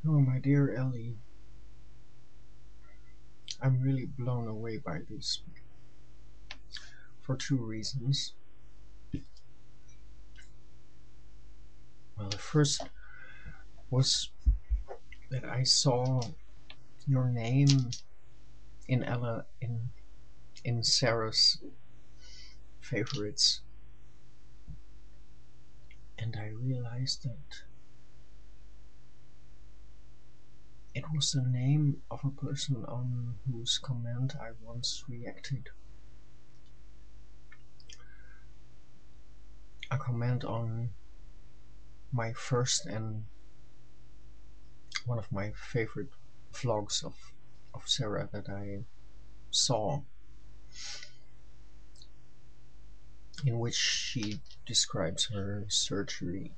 Oh, my dear Ellie, I'm really blown away by this for two reasons. Well, the first was that I saw your name in Ella in Sarah's favorites, and I realized that it was the name of a person on whose comment I once reacted. A comment on my first and one of my favorite vlogs of Sarah that I saw, in which she describes her surgery.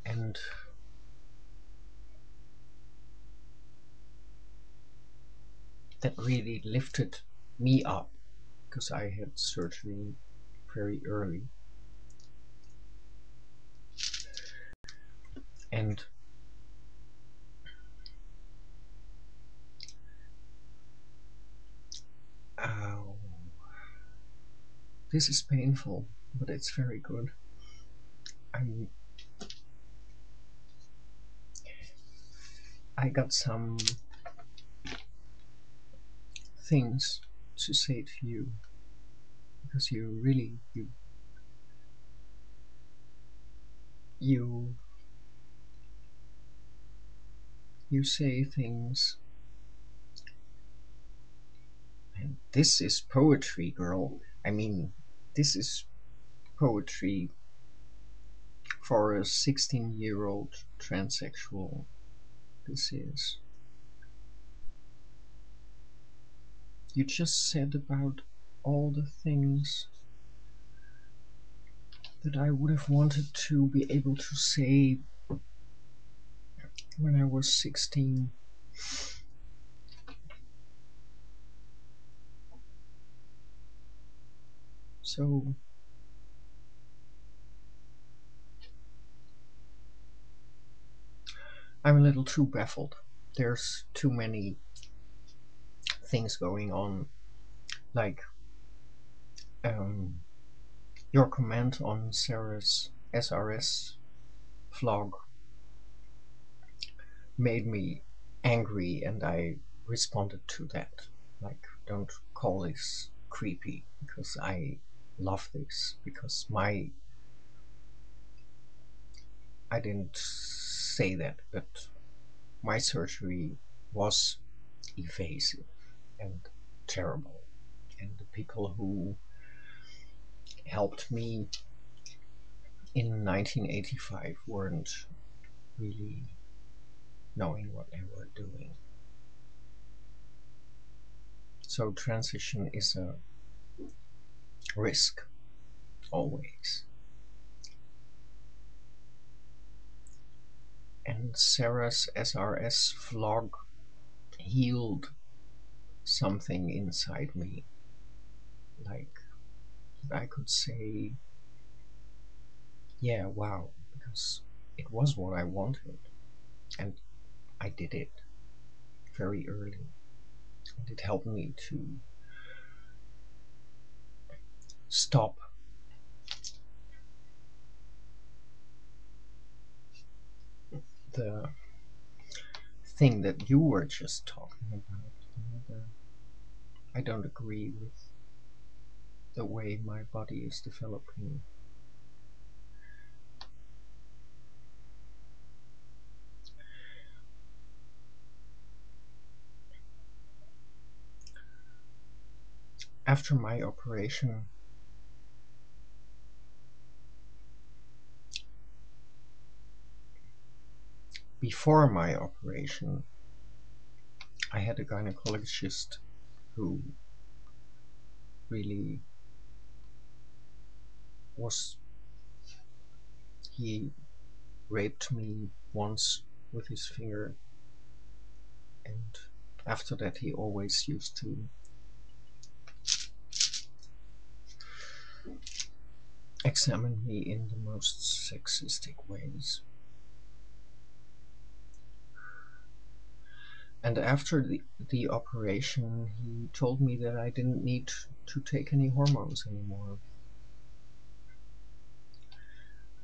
And that really lifted me up because I had surgery very early. And oh, this is painful, but it's very good. I'm, I got some things to say to you because you really you you say things, and this is poetry, girl. I mean, this is poetry for a 16-year-old transsexual. This is. You just said about all the things that I would have wanted to be able to say when I was 16. So I'm a little too baffled. There's too many things going on, like um, your comment on Sarah's SRS vlog made me angry, and I responded to that. Like, don't call this creepy, because I love this, because I didn't say that, but my surgery was evasive and terrible, and the people who helped me in 1985 weren't really knowing what they were doing. So transition is a risk, always. And Sarah's SRS vlog healed something inside me. Like, I could say, yeah, wow, because it was what I wanted. And I did it very early. And it helped me to stop the thing that you were just talking about. I don't agree with the way my body is developing. After my operation, before my operation, I had a gynecologist who really was, he raped me once with his finger, and after that he always used to examined me in the most sexistic ways. And after the operation, he told me that I didn't need to take any hormones anymore.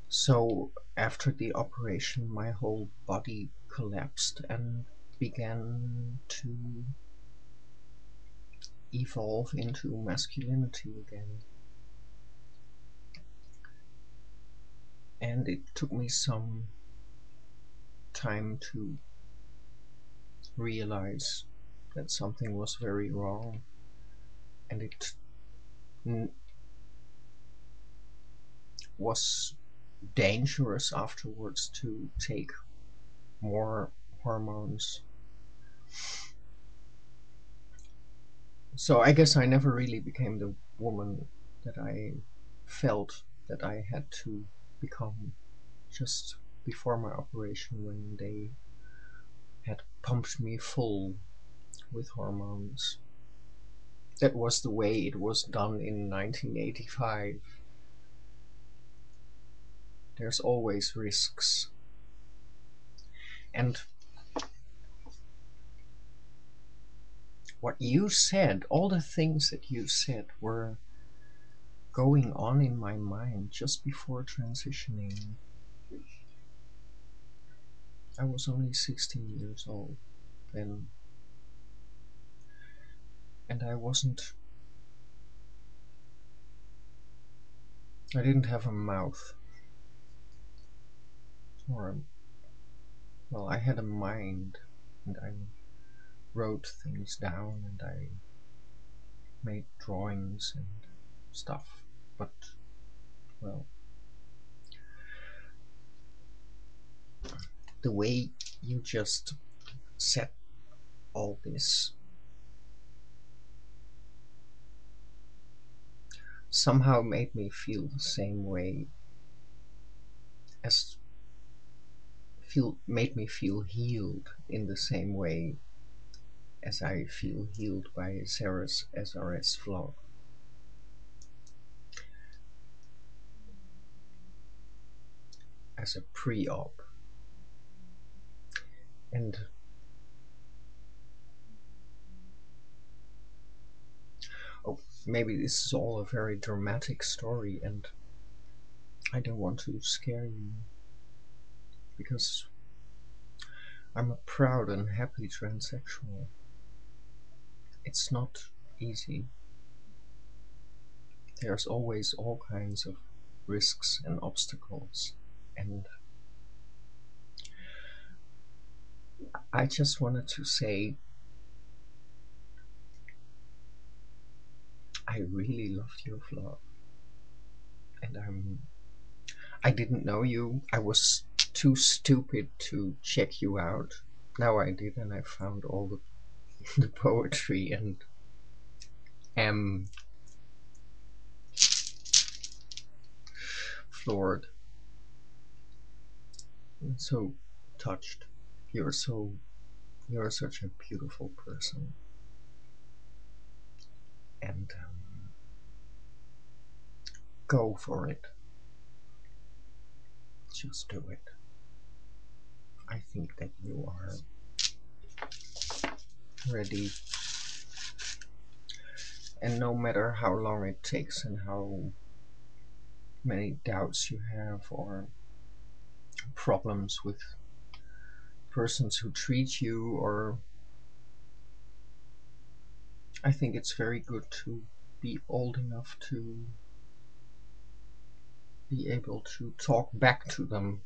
So after the operation, my whole body collapsed and began to evolve into masculinity again. And it took me some time to realize that something was very wrong, and it was dangerous afterwards to take more hormones. So I guess I never really became the woman that I felt that I had to become just before my operation, when they had pumped me full with hormones. That was the way it was done in 1985. There's always risks. And what you said, all the things that you said were going on in my mind just before transitioning. I was only 16 years old then, and I didn't have a mouth. Or, well, I had a mind, and I wrote things down, and I made drawings and stuff. But, well, the way you just said all this somehow made me feel the same way as made me feel healed in the same way as I feel healed by Sarah's SRS vlog. As a pre-op. And oh, maybe this is all a very dramatic story, and I don't want to scare you, because I'm a proud and happy transsexual. It's not easy. There's always all kinds of risks and obstacles, and I just wanted to say I really loved your vlog, and I didn't know you. I was too stupid to check you out. Now I did, and I found all the poetry, and am floored and so touched. You're such a beautiful person, and go for it. Just do it. I think that you are ready, and no matter how long it takes and how many doubts you have or problems with persons who treat you, or I think it's very good to be old enough to be able to talk back to them.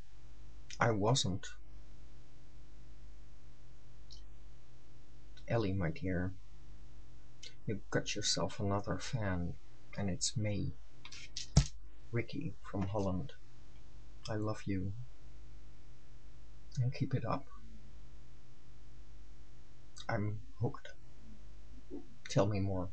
I wasn't. Ellie, my dear, you've got yourself another fan, and it's me, Ricky from Holland. I love you, and keep it up. I'm hooked. Tell me more.